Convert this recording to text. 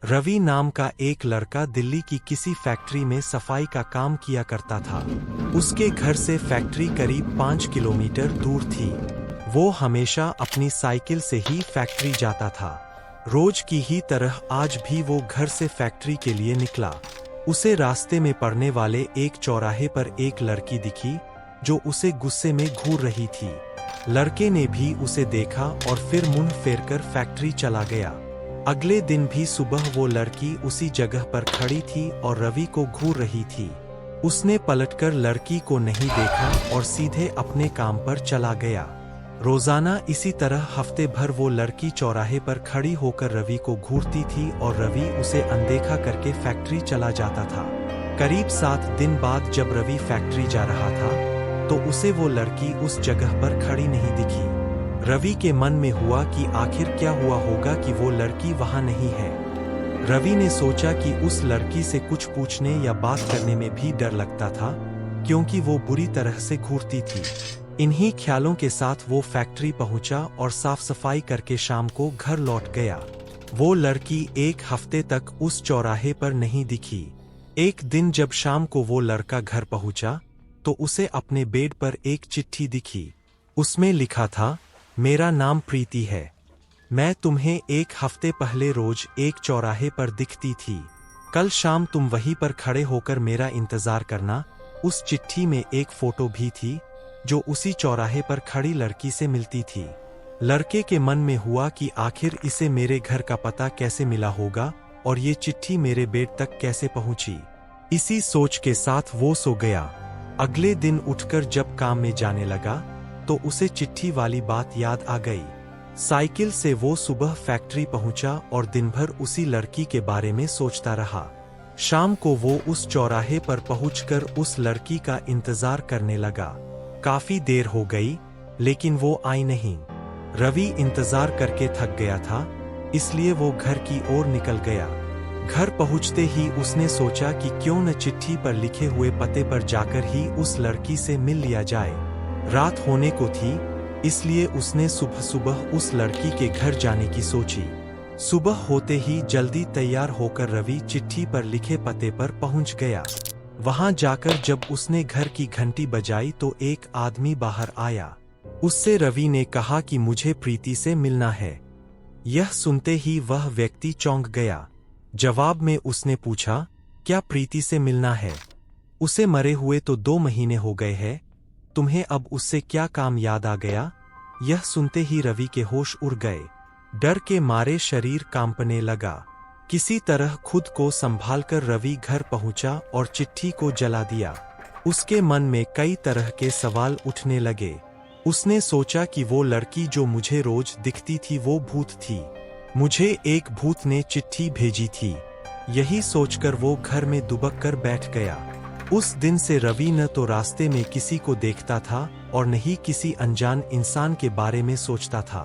रवि नाम का एक लड़का दिल्ली की किसी फैक्ट्री में सफाई का काम किया करता था। उसके घर से फैक्ट्री करीब 5 किलोमीटर दूर थी। वो हमेशा अपनी साइकिल से ही फैक्ट्री जाता था। रोज की ही तरह आज भी वो घर से फैक्ट्री के लिए निकला। उसे रास्ते में पड़ने वाले एक चौराहे पर एक लड़की दिखी जो उसे गुस्से में घूर रही थी। लड़के ने भी उसे देखा और फिर मुंह फेरकर फैक्ट्री चला गया। अगले दिन भी सुबह वो लड़की उसी जगह पर खड़ी थी और रवि को घूर रही थी। उसने पलटकर लड़की को नहीं देखा और सीधे अपने काम पर चला गया। रोजाना इसी तरह हफ्ते भर वो लड़की चौराहे पर खड़ी होकर रवि को घूरती थी और रवि उसे अनदेखा करके फैक्ट्री चला जाता था। करीब 7 दिन बाद जब रवि फैक्ट्री जा रहा था तो उसे वो लड़की उस जगह पर खड़ी नहीं दिखी। रवि के मन में हुआ कि आखिर क्या हुआ होगा कि वो लड़की वहां नहीं है। रवि ने सोचा कि उस लड़की से कुछ पूछने या बात करने में भी डर लगता था क्योंकि वो बुरी तरह से घूरती थी। इन्हीं ख्यालों के साथ वो फैक्ट्री पहुंचा और साफ सफाई करके शाम को घर लौट गया। वो लड़की एक हफ्ते तक उस चौराहे पर नहीं दिखी। एक दिन जब शाम को वो लड़का घर पहुंचा तो उसे अपने बेड पर एक चिट्ठी दिखी। उसमें लिखा था, मेरा नाम प्रीति है। मैं तुम्हें एक हफ्ते पहले रोज एक चौराहे पर दिखती थी। कल शाम तुम वहीं पर खड़े होकर मेरा इंतजार करना। उस चिट्ठी में एक फोटो भी थी जो उसी चौराहे पर खड़ी लड़की से मिलती थी। लड़के के मन में हुआ कि आखिर इसे मेरे घर का पता कैसे मिला होगा और ये चिट्ठी मेरे बेड तक कैसे पहुंची। इसी सोच के साथ वो सो गया। अगले दिन उठकर जब काम में जाने लगा तो उसे चिट्ठी वाली बात याद आ गई। साइकिल से वो सुबह फैक्ट्री पहुंचा और दिन भर उसी लड़की के बारे में सोचता रहा। शाम को वो उस चौराहे पर पहुंचकर उस लड़की का इंतजार करने लगा। काफी देर हो गई लेकिन वो आई नहीं। रवि इंतजार करके थक गया था, इसलिए वो घर की ओर निकल गया। घर पहुंचते ही उसने सोचा कि क्यों न चिट्ठी पर लिखे हुए पते पर जाकर ही उस लड़की से मिल लिया जाए। रात होने को थी, इसलिए उसने सुबह सुबह उस लड़की के घर जाने की सोची। सुबह होते ही जल्दी तैयार होकर रवि चिट्ठी पर लिखे पते पर पहुंच गया। वहां जाकर जब उसने घर की घंटी बजाई तो एक आदमी बाहर आया। उससे रवि ने कहा कि मुझे प्रीति से मिलना है। यह सुनते ही वह व्यक्ति चौंक गया। जवाब में उसने पूछा, क्या प्रीति से मिलना है? उसे मरे हुए तो 2 महीने हो गए हैं। तुम्हें अब उससे क्या काम याद आ गया? यह सुनते ही रवि के होश उड़ गए। डर के मारे शरीर कांपने लगा। किसी तरह खुद को संभालकर रवि घर पहुंचा और चिट्ठी को जला दिया। उसके मन में कई तरह के सवाल उठने लगे। उसने सोचा कि वो लड़की जो मुझे रोज दिखती थी वो भूत थी। मुझे एक भूत ने चिट्ठी भेजी थी। यही सोचकर वो घर में दुबक कर बैठ गया। उस दिन से रवि न तो रास्ते में किसी को देखता था और न ही किसी अनजान इंसान के बारे में सोचता था।